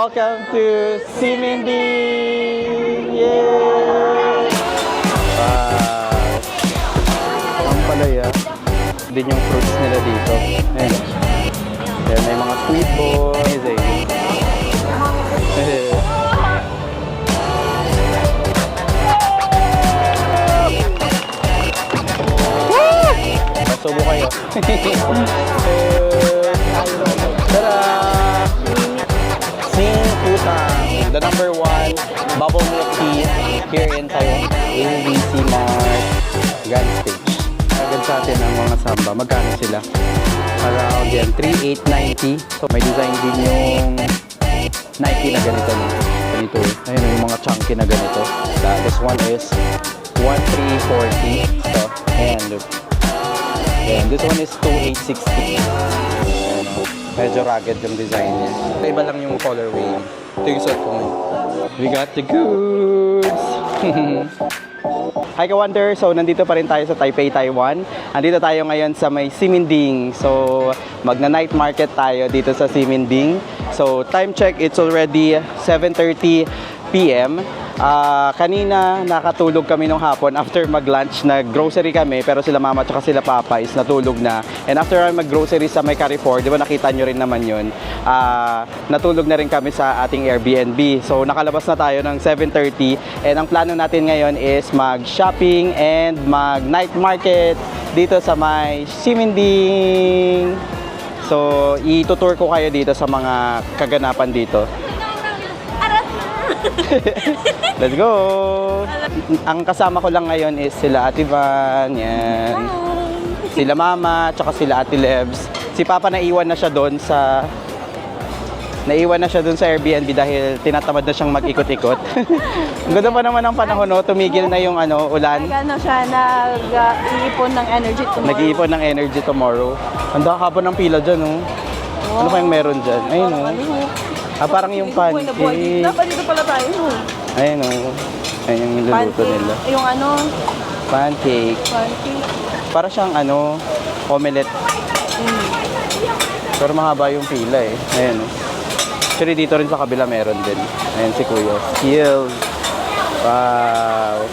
Welcome to Simindi! Yay! Ang palaya. Din yung fruits nila dito. Ayan. Ayan, may mga sweet boys. Subo kayo. Tara! Sing Putang, the #1 bubble milk tea here in Taiwan. ABC Mart Grand Stage. Agad sa atin ang mga samba. Magkano sila? Around yan, 3,890. So may design din yung Nike na ganito. No? Ganito. Ayun yung mga chunky na ganito. This one is 1,340. So, and look. And this one is 2,860. Medyo rugged yung design niya. Iba lang yung colorway. Ito yung suot ko ngayon. We got the goods! Hi ka-Wonder! So, nandito pa rin tayo sa Taipei, Taiwan. Nandito tayo ngayon sa may Siminding. So, magna-night market tayo dito sa Siminding. So, time check, it's already 7:30 p.m. Kanina nakatulog kami nung hapon after mag-lunch. Nag-grocery kami pero sila mama at sila papa is natulog na. And after mag-grocery sa may Carrefour, di ba nakita nyo rin naman yun, natulog na rin kami sa ating Airbnb. So nakalabas na tayo ng 7:30 and ang plano natin ngayon is mag-shopping and mag-night market dito sa may Siminding. So itutour ko kayo dito sa mga kaganapan dito. Let's go! Ang kasama ko lang ngayon is sila Ate Van, yan. Sila Mama, tsaka sila Ate Lebs. Si Papa naiwan na siya doon sa Airbnb dahil tinatamad na siyang mag-ikot-ikot. Ang ganda pa naman ang panahon, no? Tumigil na yung ulan. Nag-ano siya, nag-iipon ng energy tomorrow. Nag-iipon ng energy tomorrow. Ang haba ng pila dyan, no? Ano pa yung meron dyan? Ayun, no? Parang yung pancake. Dapat dito pala tayo, no? Ayun, no? Ayun yung niluluto nila. Yung Pancake. Para siyang omelette. Pero mahaba yung pila eh. Ayun, no? Actually dito rin sa kabila meron din. Ayun si Kuya. Skills. Wow.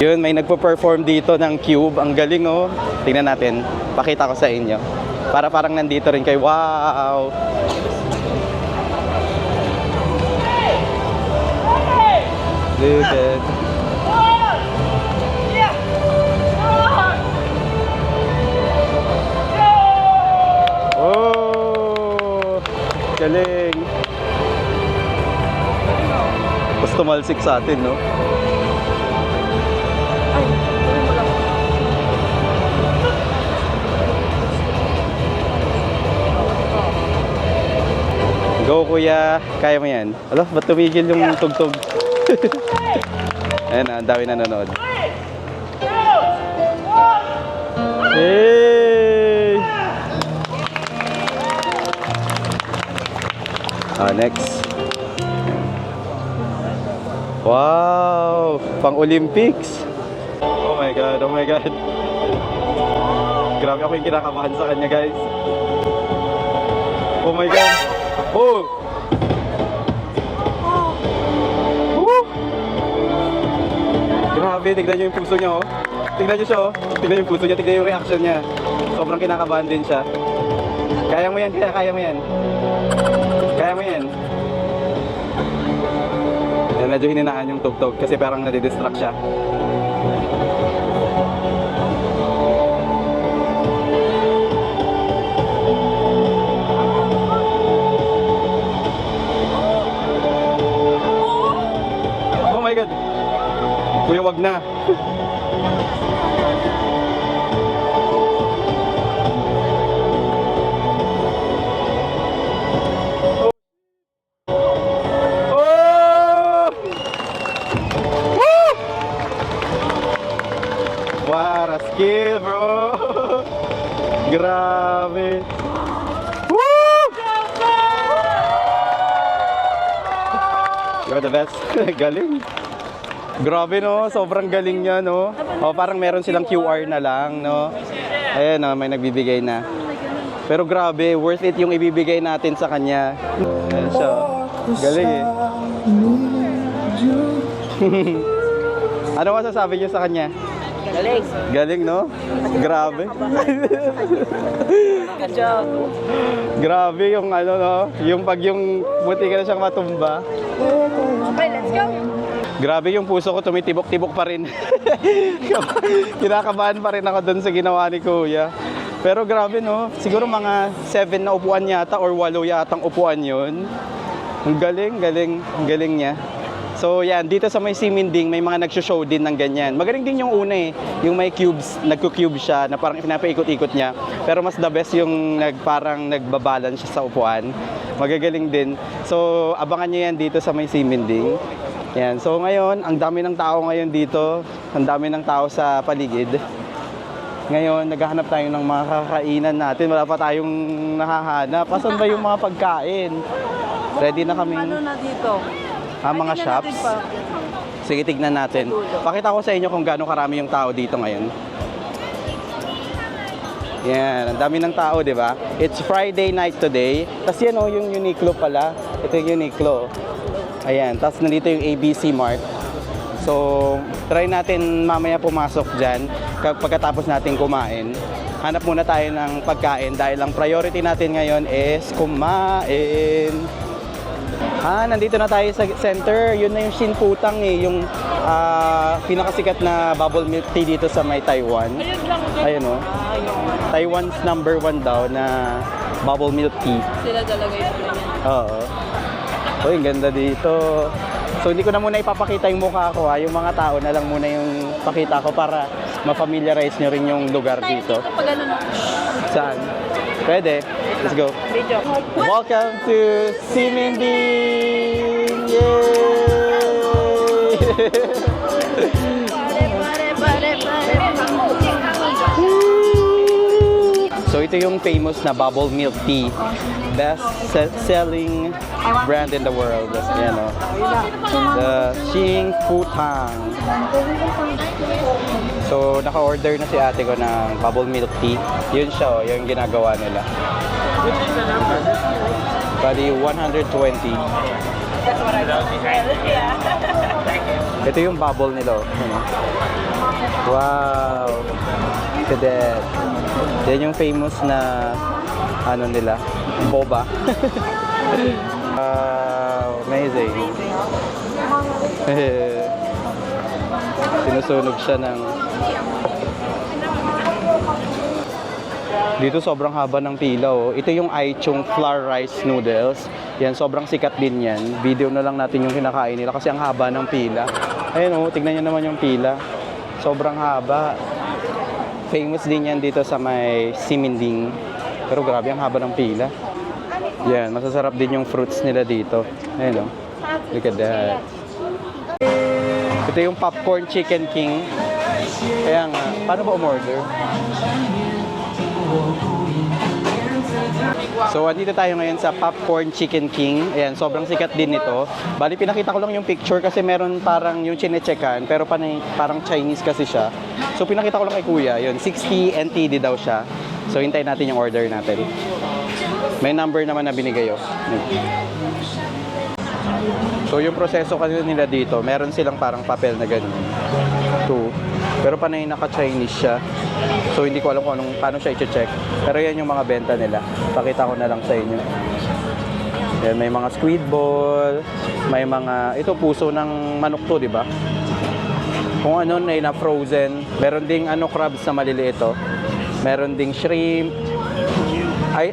Yun, may nagpo-perform dito ng Cube. Ang galing, oh. Tingnan natin. Pakita ko sa inyo. Parang nandito rin kayo. Wow. Look at. Oh, galing. Gusto tumalsik sa atin, no? Go, Kuya. Kaya mo yan. Alo, ba't tumigil yung tugtog? Ayan na, ang dami nanonood. Hey! Next. Wow! Pang-Olympics! Oh my God, oh my God. Grabe ako yung kinakabahan sa kanya, guys. Oh my God! Oh! Grabe, tignan nyo yung puso niya, oh. Tignan nyo siya, oh. Tignan yung puso niya, tignan yung reaction niya. Sobrang kinakabahan din siya. Kaya mo yan, kaya mo yan. Kaya mo yan. Yan, medyo hininaan yung tugtog kasi parang nadidistract siya. Oh my God! Kuya, wag na. Oh! What a skill, bro! Grabe! Woo! You're the best. Galing. Grabe, no? Sobrang galing niya, no? O, parang meron silang QR na lang, no? Ayan, no? May nagbibigay na. Pero grabe, worth it yung ibibigay natin sa kanya. Ayan siya. Galing eh. Ano masasabi niyo sa kanya? Galing. Galing, no? Grabe. Good job. Grabe yung ano, no? Yung pag yung buti ka na siyang matumba. Okay, let's go. Grabe yung puso ko, tumitibok-tibok pa rin. Kinakabahan pa rin ako doon sa ginawa ni Kuya. Pero grabe, no? Siguro mga 7 na upuan yata or 8 yatang upuan yun. Ang galing, galing, ang galing niya. So yan, dito sa may Siminding, may mga nagsushow din ng ganyan. Magaling din yung una eh, yung may cubes, nagko-cube siya na parang pinapaikot-ikot niya. Pero mas the best yung parang nagbabalance siya sa upuan. Magagaling din. So abangan niyo yan dito sa may Siminding. Yan, so ngayon, ang dami ng tao ngayon dito. Ang dami ng tao sa paligid. Ngayon, naghahanap tayo ng mga kakainan natin. Wala pa tayong nahahanap. Asan ba yung mga pagkain? Ready na kaming... Ano na dito? mga Tingnan shops. natin pa. Sige, tignan natin. Pakita ko sa inyo kung gaano karami yung tao dito ngayon. Yan, ang dami ng tao, di ba? It's Friday night today. Tapos yan oh, yung Uniqlo pala. Ito yung Uniqlo. Ayan, tapos nandito yung ABC Mart. So, try natin mamaya pumasok dyan pagkatapos natin kumain. Hanap muna tayo ng pagkain dahil ang priority natin ngayon is kumain. Nandito na tayo sa center. Yun na yung Shinputang eh, yung pinakasikat na bubble milk tea dito sa may Taiwan. Ayun oh. Taiwan's number 1 daw na bubble milk tea. Sila talaga yung ganyan. Oo. So, yung ganda dito. So, hindi ko na muna ipapakita yung mukha ko ha. Yung mga tao na lang muna yung pakita ko para ma-familiarize nyo rin yung lugar dito. Pag ano no? Saan? Pwede. Let's go. Video. Welcome to Siminding! Yay! So ito yung famous na bubble milk tea. Best selling brand in the world. Yan o. The Shinputang. So naka-order na si ate ko ng bubble milk tea. Yun siya o, yung ginagawa nila. Bali 120. Ito yung bubble nila. Ano? Wow. Look at that. Yan yung famous na ano nila, boba. Wow, amazing. Sinusunog siya ng... Dito sobrang haba ng pila oh. Ito yung Aichung flour rice noodles. Yan, sobrang sikat din yan. Video na lang natin yung kinakain nila kasi ang haba ng pila. Ayun oh, tignan nyo naman yung pila. Sobrang haba. Famous din yan dito sa may Siminding. Pero grabe, ang haba ng pila. Yan, masasarap din yung fruits nila dito. Ayun oh. Look at that. Ito yung popcorn chicken king. Kaya nga, paano ba umorder? So, andito tayo ngayon sa Popcorn Chicken King. Ayan, sobrang sikat din nito. Bali, pinakita ko lang yung picture kasi meron parang yung chine-checkan, pero parang Chinese kasi siya. So, pinakita ko lang kay Kuya. Yun, 60 NTD daw siya. So, hintayin natin yung order natin. May number naman na binigay, oh. So, yung proseso kasi nila dito, meron silang parang papel na ganun. Pero panay naka-Chinese siya. So hindi ko alam kung paano siya i-check. Pero yan yung mga benta nila. Pakita ko na lang sa inyo. Yan, may mga squid ball, may mga ito puso ng manok to, di ba? Kung ano na frozen, meron ding crabs na maliliit to. Meron ding shrimp.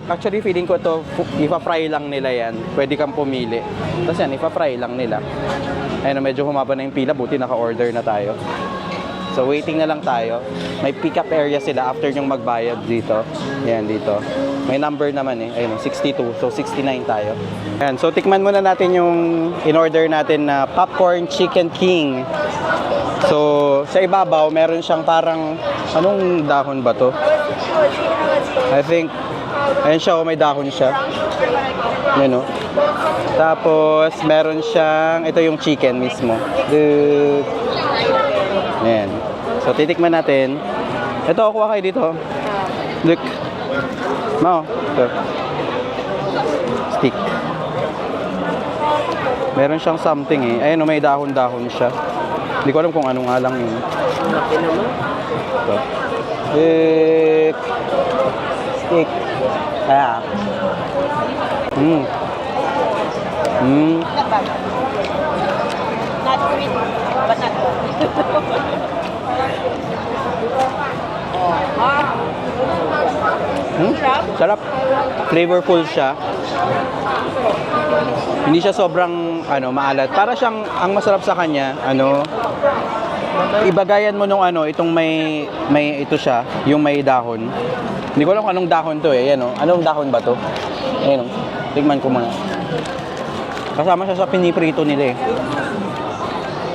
Actually feeling ko ito ipa-fry lang nila yan. Pwede kang pumili. Tapos yan, ipa-fry lang nila. Ayun, medyo humaba na yung pila, buti naka-order na tayo. So waiting na lang tayo. May pick-up area sila after yung magbayad dito. Yan dito. May number naman eh. Ayun, 62. So 69 tayo. Ayan, so tikman muna natin yung in-order natin na Popcorn Chicken King. So sa ibabaw, meron siyang parang anong dahon ba to? I think ayun siya, may dahon siya. Yan o. Tapos meron siyang ito yung chicken mismo. Ayan. So, titikman natin. Ito, kuha kayo dito. Look. Mao. Ito. Stick. Meron siyang something eh. Ayun, may dahon-dahon siya. Hindi ko alam kung anong nga lang yun. Laki naman. Ito. Steak. Steak. Kaya. Not bad. Not sweet, but not bad. Sarap. Flavorful siya. Hindi siya sobrang maalat. Para siyang ang masarap sa kanya, ibagayan mo nung itong may ito siya, yung may dahon. Hindi ko alam kung anong dahon to eh. Ayan, anong dahon ba to? Ayan, tigman ko muna. Kasama siya sa piniprito nila eh.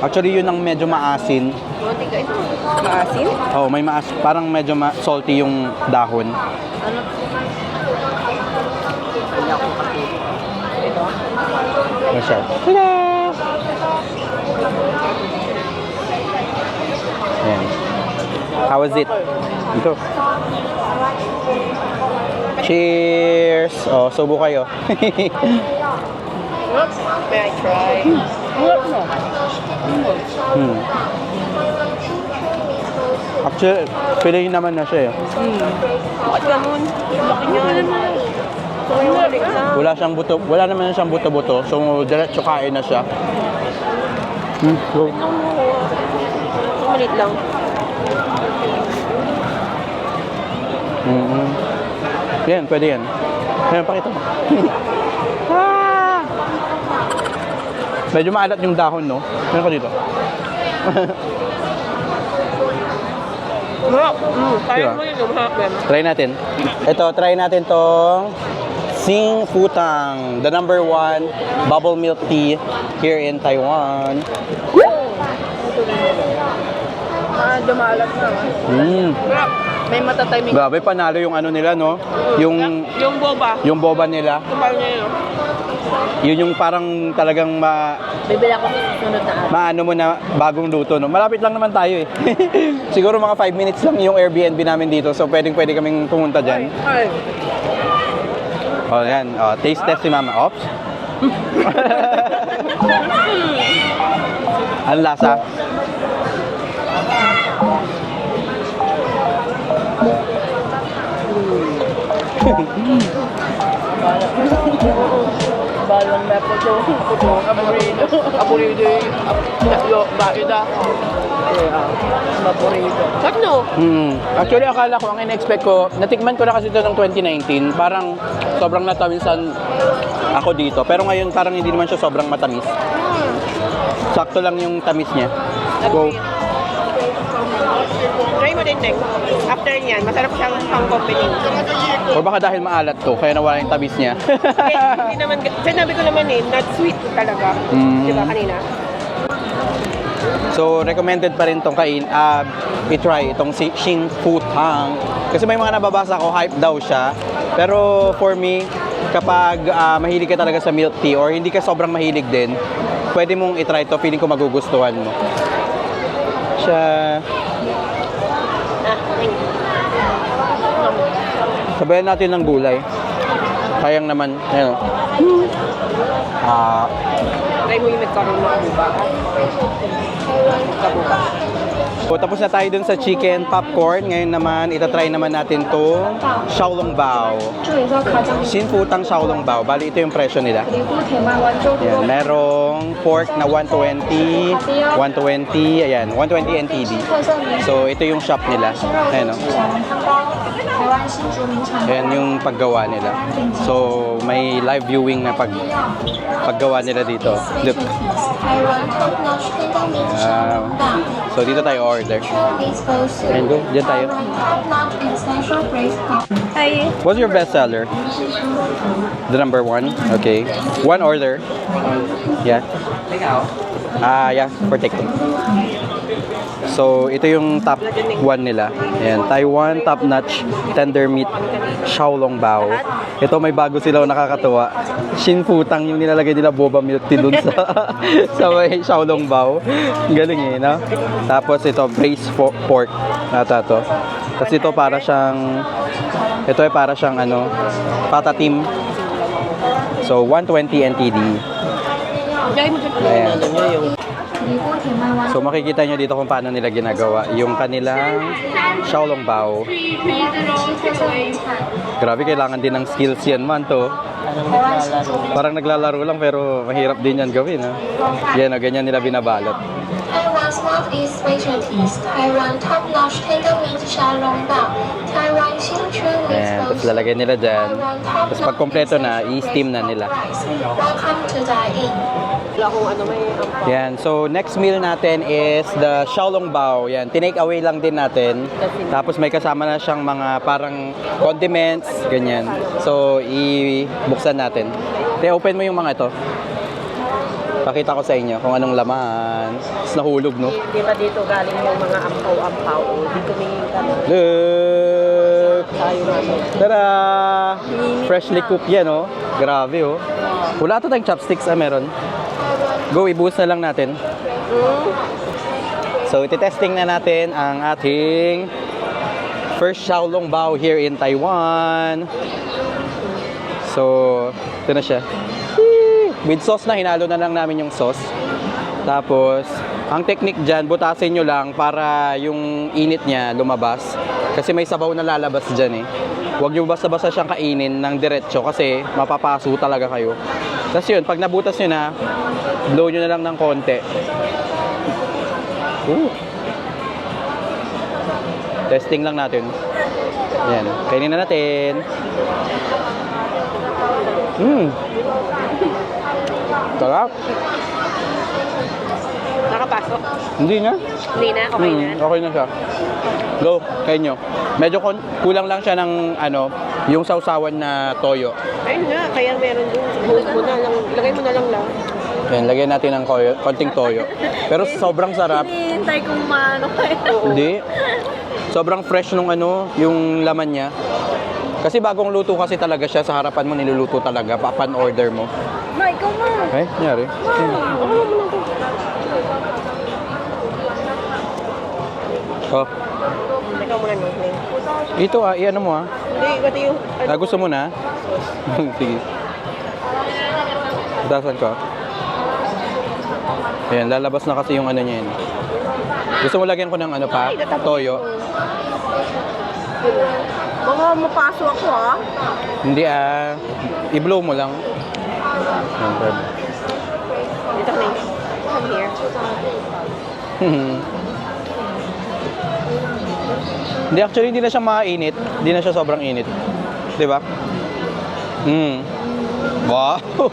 Actually, yun ang medyo maasin. Maasin? Oh, may parang medyo salty yung dahon. Ano? Hindi ako kasi. Ito? Ano siya? Tada! Ayan. How was it? Ito. Cheers! Oh, subo kayo. May I try? Actually, feeling naman na siya eh. Bakit ganun? Laki niya. Wala siyang buto, wala naman siyang buto-buto. So, diretso kain na siya. Go. Malit lang. Yan, pwede yan. Ayan, pakita mo. Medyo maalat yung dahon, no? Meron ko dito. Kaya mo yun, Try natin. Ito, try natin tong Sing Futang, the number 1 bubble milk tea here in Taiwan. Dumalat na. May matatiming. Grabe, panalo yung nila, no? Yung boba. Yung boba nila. Kumain niya yun. Yun yung parang talagang Bibili ako sa susunod na araw. maano mo na bagong luto, no? Malapit lang naman tayo eh. Siguro mga 5 minutes lang yung Airbnb namin dito. So pwede kaming pumunta dyan. Ay. Oh, yan. Oh, taste test si Mama. Ops. Ang lasa. Balong na po ito. Aburido. Baida. Aburido. Ano? Actually, akala ko, ang in-expect ko, natikman ko na kasi ito ng 2019. Parang sobrang natawisan ako dito. Pero ngayon, parang hindi naman siya sobrang matamis. Sakto lang yung tamis niya. So, Try mo din, Tek. After niyan, masarap siyang pang-company. or baka dahil maalat to, kaya nawala yung tamis niya. Hindi naman, sinabi ko naman not sweet talaga. Di ba kanina? So, recommended pa rin tong i-try itong Sing Futang. Kasi may mga nababasa ko, hype daw siya. Pero for me, kapag mahilig ka talaga sa milk tea or hindi ka sobrang mahilig din, pwede mong i-try to. Feeling ko magugustuhan mo. Siya. Sabayan natin ng gulay. Sayang naman. Ayan. Try mo yung nagkaroon ng buba. Kabuka. So, tapos na tayo dun sa chicken popcorn. Ngayon naman, itatry naman natin to Xiaolongbao. Sing Futang Xiaolongbao. Bali, ito yung presyo nila. Ayan, merong pork na 120, 120, ayan, 120 NTD. So, ito yung shop nila. Ayan, ayan yung paggawa nila. So, may live viewing na paggawa nila dito. Look. So, dito tayo order. And go, dyan tayo. Hi. What's your best seller? The number 1? Okay. One order. Yeah. Yeah, for take. So, ito yung top 1 nila. Ayan, Taiwan Top Notch Tender Meat Xiaolongbao. Ito may bago sila nakakatuwa. Sing Futang yung nilalagay nila boba milk tea dun sa may Xiaolongbao. Galing eh, no? Tapos ito, braised pork. Ata to. Tapos ito para siyang patatim. So, 120 NTD. Lagay mo dyan. Ayan. Ano nyo yung... So makikita nyo dito kung paano nila ginagawa yung kanilang xiaolongbao. Grabe, kailangan din ng skills yan man to. Parang naglalaro lang pero mahirap din yan gawin, ha? Yan, ganyan nila binabalot. Taiwan's Northeast specialties, Taiwan top-notch tender meat xiaolongbao, Taiwan Xinchun meat Ayan, tapos lalagay nila dyan. Tapos pag kompleto na, i-steam na nila. Welcome to dine-in. Wala kung ano may ampaw. Yan, so next meal natin is the xiaolongbao. Yan, tinake away lang din natin. Tapos may kasama na siyang mga parang condiments, ganyan. So, ibuksan natin. Te, open mo yung mga ito. Pakita ko sa inyo kung anong laman. Tapos nahulog, no? Di ba dito galing yung mga ampaw-ampaw? Dito may kami. Look! Tayo namin. Tara! Freshly cooked yan, oh. Grabe, oh. Wala ito tayong chopsticks, meron. Go, ibuhos na lang natin. So, ititesting na natin ang ating first xiaolongbao here in Taiwan. So, ito na siya. With sauce na, hinalo na lang namin yung sauce. Tapos, ang technique dyan, butasin nyo lang para yung init niya lumabas. Kasi may sabaw na lalabas dyan, eh. Huwag nyo basta-basta siyang kainin ng diretso kasi mapapaso talaga kayo. Tapos yun, pag nabutas nyo na, blow nyo na lang ng konti. Testing lang natin. Ayan, kainin na natin. Sarap. Nakapasok? Hindi na. Hindi na? Okay na? Okay na siya. Go, kain nyo. Medyo kulang lang siya ng yung sausawan na toyo. Ayun nga, kaya meron dun. Hold mo na lang. Lagay mo na lang lang. Yan, lagyan natin ng konting toyo. Pero sobrang sarap. Hinihintay kong maano kayo. Hindi. Sobrang fresh nung yung laman niya. Kasi bagong luto kasi talaga siya, sa harapan mo niluluto talaga, papan order mo. Ma, ikaw ma. Eh, nangyari? Oh, Ikaw muna no. ito i-ano mo Hindi, pati yung... Gusto mo na? Sige. Dasan ko. Ayan, lalabas na kasi yung niya yun. Gusto mo lagyan ko ng toyo? Baka mapaso ako Hindi i-blow mo lang. Dito ka na. Come here. Hindi, actually hindi na siya mainit. Hindi na siya sobrang init. 'Di ba? Wow!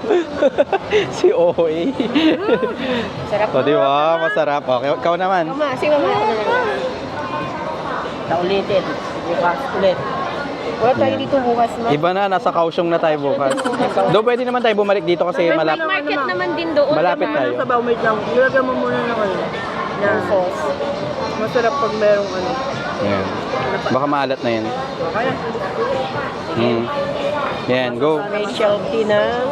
Si OA. Sarap O, di ba? Masarap. Okay, ikaw naman. Mama, sige mama. Ako na lang. Naulitin. Bukas ulit. Wala tayo dito bukas na. Iba na, nasa Kaohsiung na tayo bukas. Doon pwede naman tayo bumalik dito kasi May market naman din doon. malapit tayo. Sa bawmate lang. Ilagay mo muna ng Ng sauce. Masarap pag merong Ayan. Baka maalat na yan. Yan, go. Specialty ng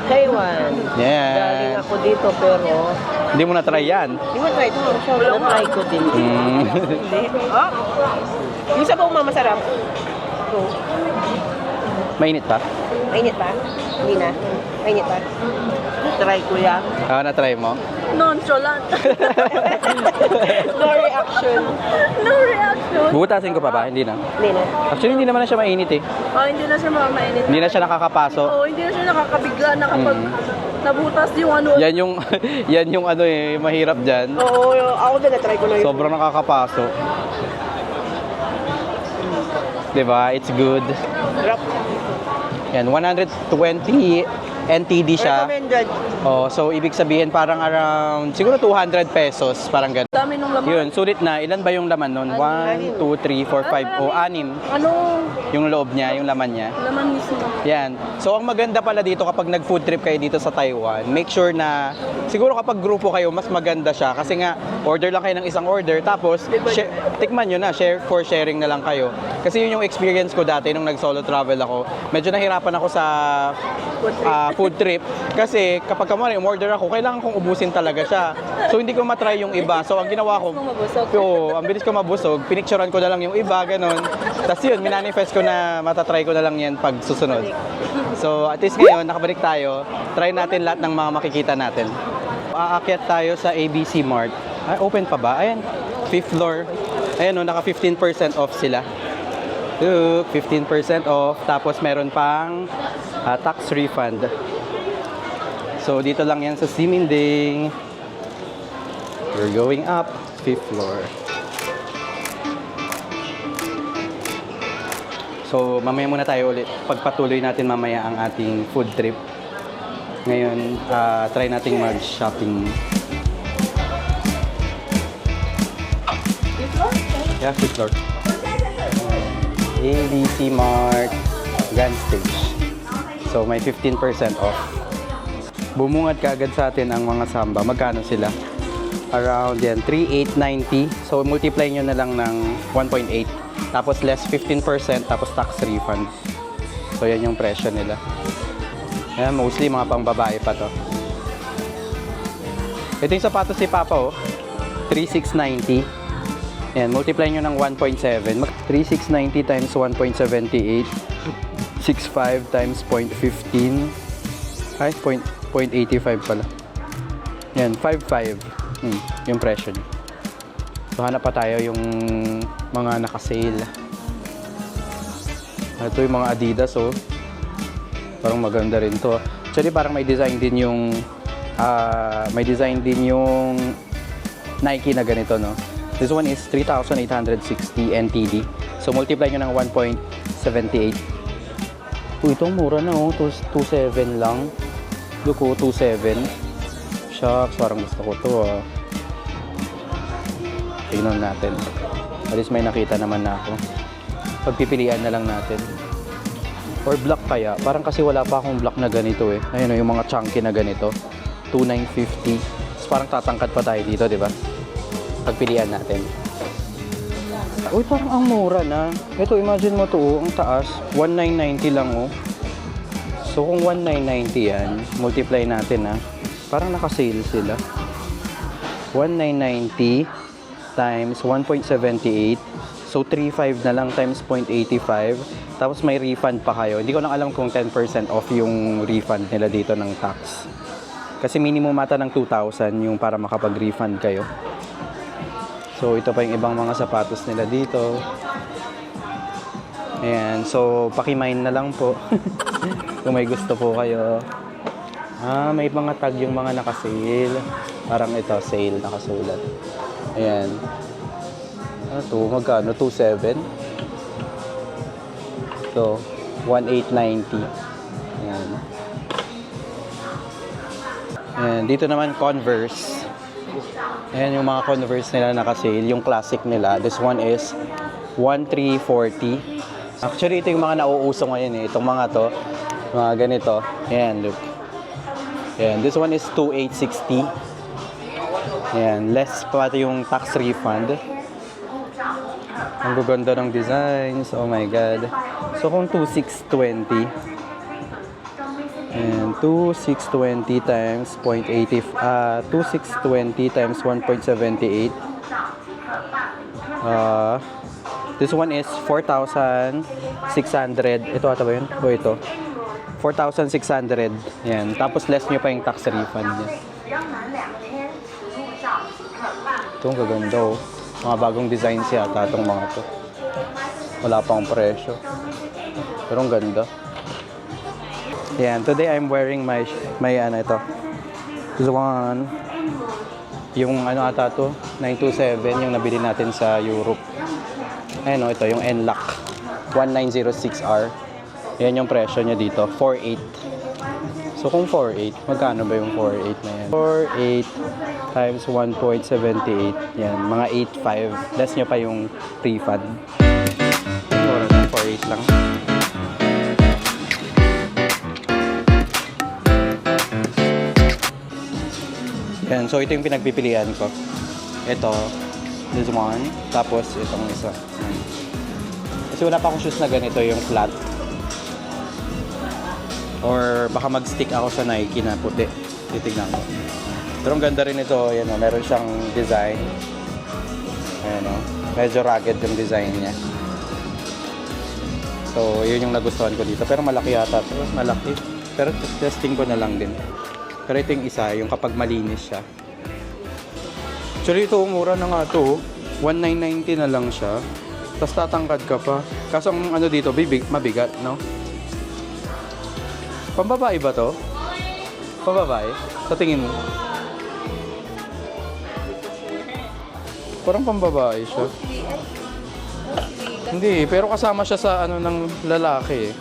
Taiwan. Yan. Galing ako dito pero Hindi mo na try yan. hindi mo try ito. Na-try ko din. Hindi. Oh. Yung sabaw masarap. Oh. Mainit pa? Mainit pa? Hindi na. Mainit pa? Try ko yan. Na-try mo? nonchalant. No reaction. No reaction. Bubutasin ko pa ba? Hindi na. Hindi na. Actually, hindi naman na siya mainit eh. Oh, hindi na siya mainit. Hindi na siya nakakapaso. Oo, hindi na siya nakakabigla na kapag nabutas yung Yan yung, yan yung mahirap dyan. Oo, ako din na-try ko na yun. Sobrang nakakapaso. Diba? It's good. Sarap. Yan, 120 NTD siya. Recommended. Oh, so ibig sabihin parang around siguro 200 pesos, parang ganun. Dami nung laman. Yun, sulit na. Ilan ba yung laman nun? 1, 2, 3, 4, 5, o 6. Ano? Yung loob niya, yung laman niya. Laman mismo. Yan. So, ang maganda pala dito kapag nag-food trip kayo dito sa Taiwan, make sure na, siguro kapag grupo kayo, mas maganda siya. Kasi nga, order lang kayo ng isang order, tapos, tikman nyo na, share for sharing na lang kayo. Kasi yun yung experience ko dati nung nag-solo travel ako. Medyo nahirapan ako sa food trip. Kasi kapag umorder ako, kailangan kong ubusin talaga siya. So, hindi ko matry yung iba. So, ang ginawa ko, ang bilis ko mabusog, pinicturean ko na lang yung iba, ganun. Tapos yun, minanifest ko na matatry ko na lang yan pag susunod. So, at least ngayon, nakabalik tayo. Try natin lahat ng mga makikita natin. Aakyat tayo sa ABC Mart. Ay, open pa ba? Ayan, 5th floor. Ayan o, naka 15% off sila. Look, 15% off. Tapos meron pang tax refund. So, dito lang yan sa Siminding. We're going up, 5th floor. So, mamaya muna tayo ulit. Pagpatuloy natin mamaya ang ating food trip. Ngayon, try nating mag-shopping. Yeah, 5th floor. ABC Mart, Gun Stage. So, may 15% off. Bumungad kaagad sa atin ang mga samba. Magkano sila? Around yan, 3,890. So, multiply nyo na lang ng 1.8. Tapos, less 15%, tapos tax refund. So, yan yung presyo nila. Yan, mostly mga pang-babae pa to. Ito yung sapatos si Papa, oh. 3,690. Yan, multiply nyo ng 1.7. 3,690 times 1.78. 6,500 times 0.15. Ay, 0.85 pala. Yan, 5,500. Yung presyo niya. So, hanap pa tayo yung mga naka-sale. Ito yung mga Adidas, oh. Parang maganda rin to. Actually, parang may design din yung Nike na ganito, no? This one is 3,860 NTD. So, multiply nyo ng 1.78. Itong mura na, oh. 2.7 lang. Look, oh, 2.7. Shucks, parang gusto ko to, ah. Tingnan natin. At least may nakita naman na ako. Pagpipilian na lang natin. Or black kaya. Parang kasi wala pa akong black na ganito, eh. Ayun, oh, yung mga chunky na ganito. 2,950. So, parang tatangkad pa tayo dito, di ba? Pagpilian natin. Uy, parang ang mura na. Ito, imagine mo to, oh, ang taas. 1,990 lang, oh. So, kung 1,990 yan, multiply natin, ha. Parang naka-sale sila. 1,990 times 1.78. So, 3,500 na lang times 0.85. Tapos, may refund pa kayo. Hindi ko lang alam kung 10% off yung refund nila dito ng tax. Kasi minimum ata ng 2,000 yung para makapag-refund kayo. So, ito pa yung ibang mga sapatos nila dito. Ayan. So, pakimine na lang po. Kung may gusto po kayo. May mga tag yung mga naka-sale. Parang ito, sale, nakasulat. Ayan. Ito, magkano? 2,700. So, 1,890. Ayan. And dito naman, Converse. Ayan yung mga Converse nila naka-sale. Yung classic nila. This one is 1,340. Actually, ito yung mga nauuso ngayon, eh. Itong mga to. Mga ganito. Ayan, look. Ayan. This one is 2,860. Ayan. Less pa yung tax refund. Ang gaganda ng designs. Oh my God. So, kung 2,620. And 2,620 times 0.80, 2,620 times 1.78. This one is 4,600. Ito ata ba yun? O ito. 4,600. Yan. Tapos less nyo pa yung tax refund niya. Ito ang gaganda, oh. Mga bagong designs yata itong mga to. Wala pang presyo. Pero ang ganda. Yan, today I'm wearing my ano ito. This one. Yung ano ata to, 927 yung nabili natin sa Europe. Ayun, ito yung NLAC 1906R. Yan yung presyo niya dito, 4,800. So kung 4,800, magkano ba yung 4,800 na yan? 4,800 times 1.78. Yan, mga 8,500. Less nyo pa yung refund. Mura na, 4,800 lang. Yan, so ito yung pinagpipilian ko. Ito, this one, tapos itong isa. Kasi wala pa akong shoes na ganito, yung flat. Or baka mag-stick ako sa Nike na puti. Titignan ko. Pero ang ganda rin ito, yan o, meron siyang design. Ayan o, medyo rugged yung design niya. So, yun yung nagustuhan ko dito. Pero malaki yata ito. Malaki. Pero testing ko na lang din. Pero ito yung isa, yung kapag malinis siya. Actually, ito, mura na nga ito. 1,990 na lang siya. Tapos tatangkad ka pa. Kaso ang ano dito, mabigat, no? Pambabae ba to? Pambabae? Sa tingin mo? Parang pambabae siya. Hindi, pero kasama siya sa ano ng lalaki eh.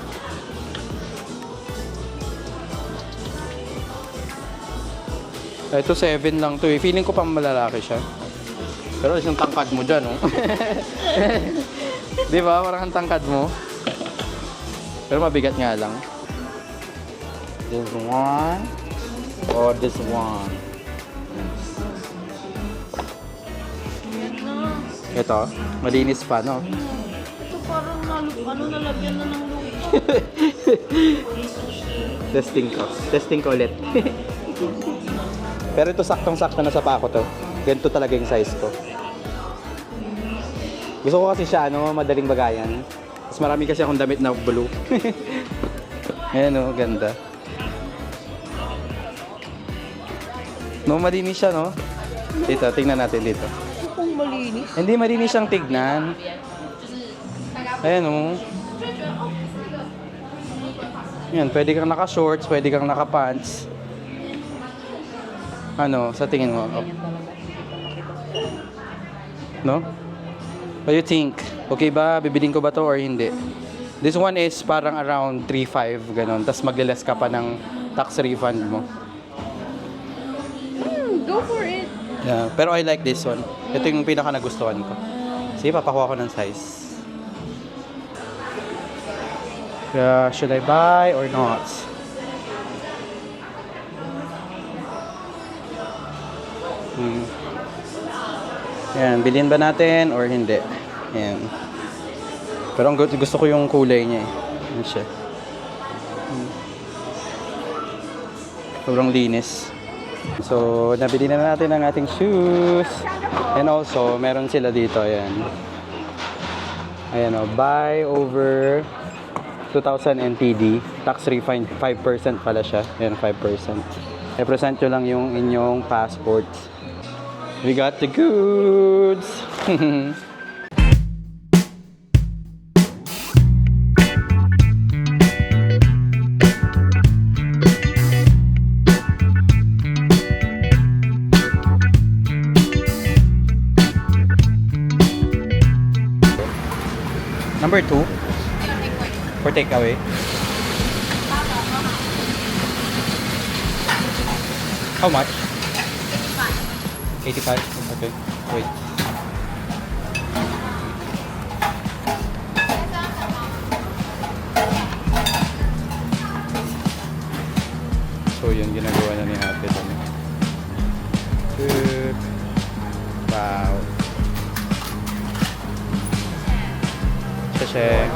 Ito 7 lang to eh. Feeling ko pang malalaki siya. Pero isang tangkad mo dyan, oh. Di ba? Parang ang tangkad mo. Pero mabigat nga lang. This one. Or this one. Ito, malinis pa, no? Ito parang nalagyan na ng lupa. Testing ko ulit. Pero ito saktong-sakto na sa paa ko to. Ganito talaga yung size ko. Gusto ko kasi siya, ano, madaling bagayan. Mas marami kasi akong damit na blue. Ayan, oh, ganda. No, malinis siya, no? Dito, tingnan natin dito. Kung malinis. Hindi malinis siyang tignan. Ayan, oh. Yan, pwede kang naka-shorts, pwede kang naka-pants. Ano, sa tingin mo? Oh. No? What do you think? Okay ba? Bibiling ko ba to or hindi? This one is parang around 3,500 ganon. Tapos magle-less ka pa ng tax refund mo. Go for it. Yeah, pero I like this one. Ito yung pinaka nagustuhan ko. Sige, papakuha ko ng size. Should I buy or not? Yan, bilhin ba natin or hindi? Yan. Pero ang gusto ko yung kulay niya eh. Yan siya. Sobrang linis. So, nabili na natin ang ating shoes. And also, meron sila dito. Ayan. Ayan o. Buy over 2,000 NTD. Tax refund 5% pala siya. Ayan, 5%. I-present nyo lang yung inyong passport. We got the goods! Number 2 for takeaway. How much? 85. Okay. Wait. So yun, ginagawa na ni Ate. Good. Wow. Sashay.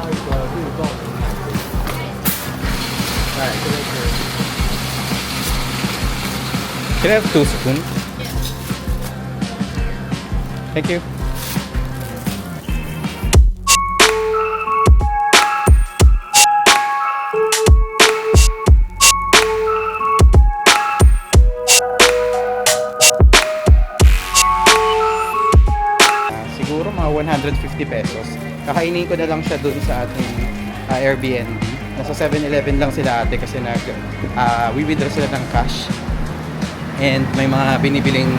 Can I have 2 spoons? Thank you. Siguro mga 150 pesos. Kakainin ko na lang siya dun sa ating Airbnb. Nasa 7-Eleven lang sila ate kasi we-withdraw sila ng cash. And may mga binibiling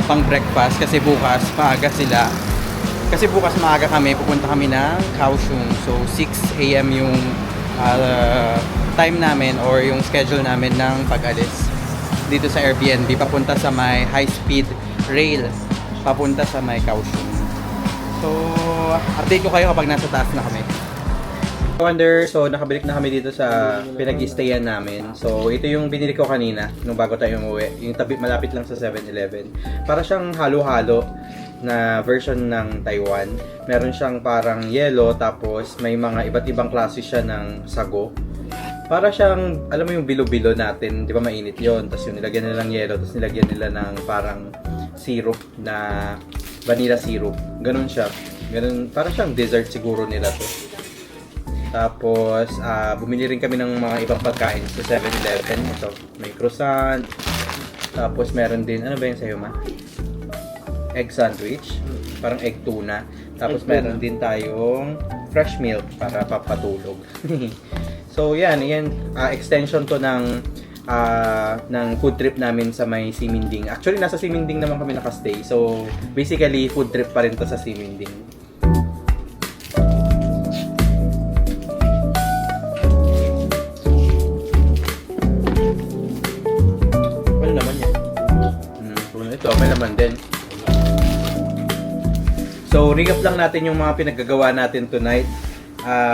pang breakfast kasi bukas maaga sila. Kasi bukas maaga kami, pupunta kami ng Kaohsiung. So 6 AM yung time namin or yung schedule namin ng pag-alis dito sa Airbnb papunta sa may high-speed rail papunta sa may Kaohsiung. So update ko kayo kapag nasa taas na kami. So nakabalik na kami dito sa pinag-i-stayan namin. So ito yung binili ko kanina nung bago tayo umuwi. Yung malapit lang sa 7-Eleven. Para siyang halo-halo na version ng Taiwan. Meron siyang parang yellow tapos may mga iba't ibang klase siya ng sago. Para siyang, alam mo yung bilo-bilo natin, di ba mainit yon. Tapos yung nilagyan nila ng yellow, tapos nilagyan nila ng parang syrup na vanilla syrup. Ganun siya. Ganun, parang siyang dessert siguro nila to. Tapos, bumili rin kami ng mga ibang pagkain sa 7-Eleven. So, may croissant. Tapos, meron din, ano ba yung sa'yo, ma? Egg sandwich. Parang egg tuna. Tapos, meron din tayong fresh milk para papatulog. So, yan. Extension to ng food trip namin sa may Siminding. Actually, nasa Siminding naman kami nakastay. So, basically, food trip pa rin to sa Siminding. Ano naman yan? Ito, may naman din. So, recap lang natin yung mga pinaggagawa natin tonight.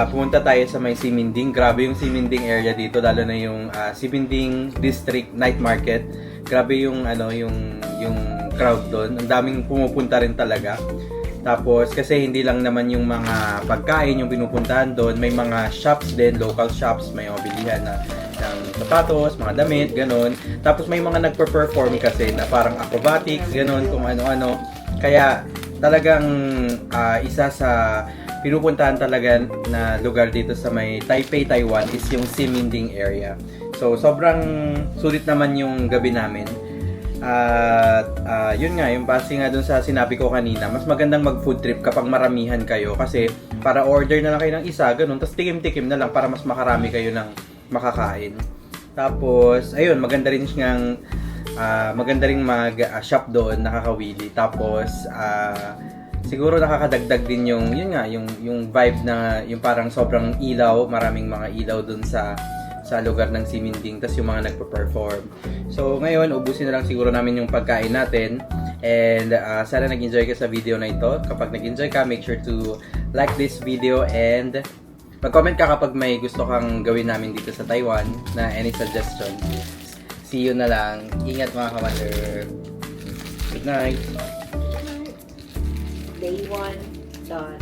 Pumunta tayo sa may Siminding. Grabe yung Siminding area dito, lalo na yung Siminding District Night Market. Grabe yung yung crowd doon. Ang daming pumupunta rin talaga. Tapos kasi hindi lang naman yung mga pagkain yung pinupuntahan doon, may mga shops din, local shops, may mga bilihan ng sapatos, mga damit, ganun. Tapos may mga nagpe-perform kasi na parang acrobatics, ganun, kung ano-ano. Kaya talagang isa sa pinupuntahan talaga na lugar dito sa may Taipei, Taiwan is yung Siminding area. So, sobrang sulit naman yung gabi namin. At yun nga, yung base nga dun sa sinabi ko kanina, mas magandang mag-food trip kapag maramihan kayo kasi para order na lang kayo ng isa, ganun, tapos tikim-tikim na lang para mas makarami kayo ng makakain. Tapos, ayun, maganda rin siyang maganda ring mag-shop doon, nakakawili. Tapos, siguro nakakadagdag din yung vibe na yung parang sobrang ilaw, maraming mga ilaw doon sa lugar ng Siminding, tas yung mga nagpo-perform. So ngayon, ubusin na lang siguro namin yung pagkain natin. And sana nag-enjoy ka sa video na ito. Kapag nag-enjoy ka, make sure to like this video and mag-comment ka kapag may gusto kang gawin namin dito sa Taiwan na any suggestion. See you na lang. Ingat mga Commander. Good night. Day 1 done.